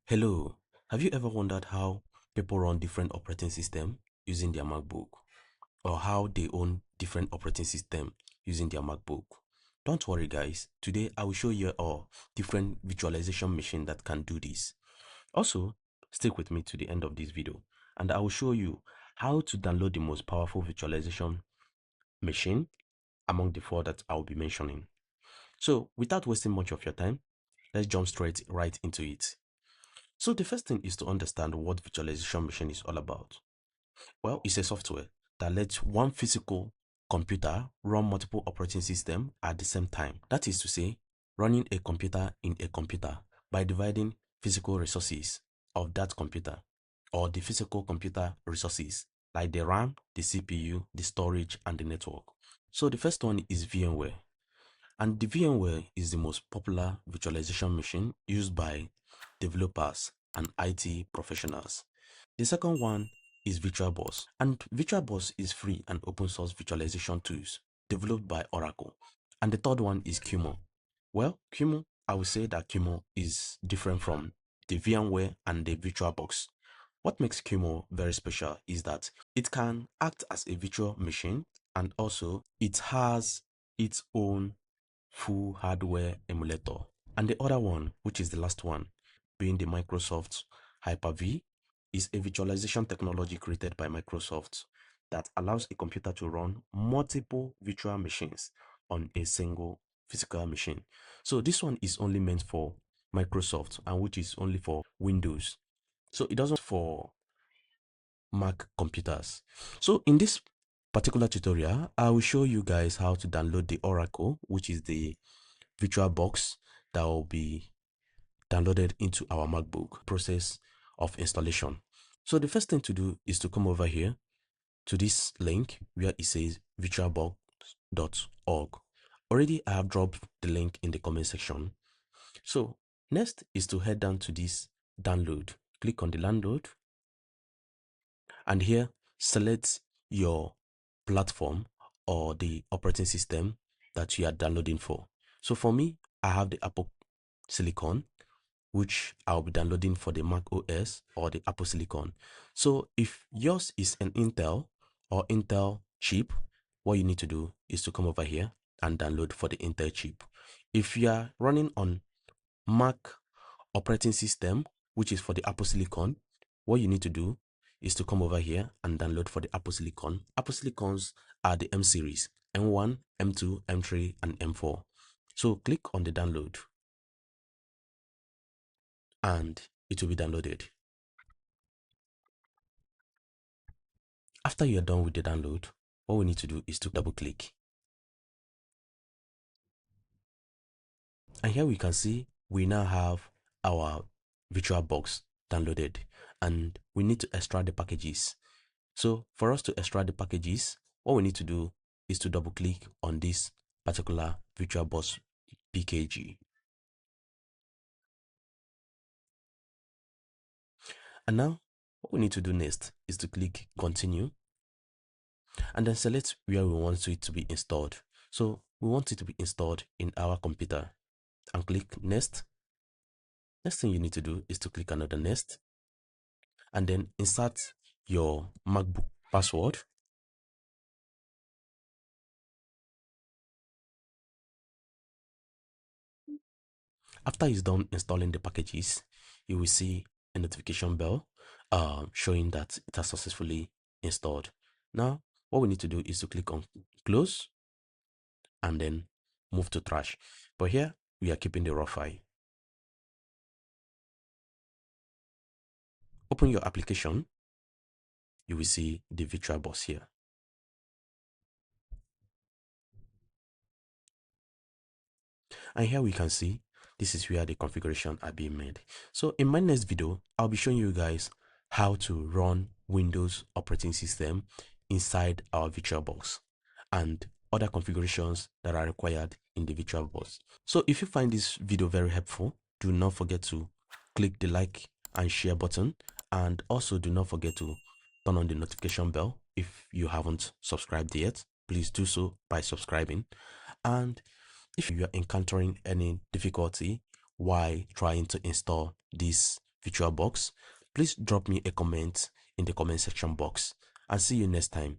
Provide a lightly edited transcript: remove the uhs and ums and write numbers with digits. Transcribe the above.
Hello, have you ever wondered how people run different operating systems using their MacBook, or how they own different operating system using their MacBook? Don't worry guys, today I will show you a different virtualization machine that can do this. Also, stick with me to the end of this video and I will show you how to download the most powerful virtualization machine among the four that I will be mentioning. So without wasting much of your time, let's jump straight right into it. So the first thing is to understand what virtualization machine is all about. Well, it's a software that lets one physical computer run multiple operating systems at the same time. That is to say, running a computer in a computer by dividing physical resources of that computer or the physical computer resources like the RAM, the CPU, the storage, and the network. So the first one is VMware. And the VMware is the most popular virtualization machine used by developers and IT professionals. The second one is Virtualbox, and Virtualbox is free and open source virtualization tools developed by Oracle. And the third one is Qimo. Well, Qimo, I would say that Qimo is different from the VMware and the Virtualbox. What makes Qimo very special is that it can act as a virtual machine and also it has its own full hardware emulator. And the other one, which is the last one, being the Microsoft Hyper-V, is a virtualization technology created by Microsoft that allows a computer to run multiple virtual machines on a single physical machine. So this one is only meant for Microsoft and which is only for Windows. So it doesn't for Mac computers. So in this particular tutorial, I will show you guys how to download the Oracle, which is the VirtualBox that will be downloaded into our MacBook process of installation. So the first thing to do is to come over here to this link where it says virtualbox.org. Already I have dropped the link in the comment section. So next is to head down to this download. Click on the download and here select your platform or the operating system that you are downloading for. So for me, I have the Apple Silicon, which I'll be downloading for the Mac OS or the Apple Silicon. So if yours is an Intel or Intel chip, what you need to do is to come over here and download for the Intel chip. If you are running on Mac operating system, which is for the Apple Silicon, what you need to do is to come over here and download for the Apple Silicon. Apple Silicons are the M series, M1, M2, M3, and M4. So click on the download and it will be downloaded. After you're done with the download, what we need to do is to double click. And here we can see we now have our VirtualBox downloaded and we need to extract the packages. So for us to extract the packages, what we need to do is to double click on this particular VirtualBox PKG. And now what we need to do next is to click continue and then select where we want it to be installed. So we want it to be installed in our computer and click next. Next thing you need to do is to click another next and then insert your MacBook password. After it's done installing the packages, you will see a notification bell showing that it has successfully installed. Now, what we need to do is to click on close and then move to trash. But here we are keeping the raw file. Open your application. You will see the VirtualBox here. And here we can see this is where the configuration are being made. So in my next video, I'll be showing you guys how to run Windows operating system inside our VirtualBox and other configurations that are required in the VirtualBox. So if you find this video very helpful, do not forget to click the like and share button, and also do not forget to turn on the notification bell. If you haven't subscribed yet, please do so by subscribing. And if you are encountering any difficulty while trying to install this VirtualBox, please drop me a comment in the comment section box and see you next time.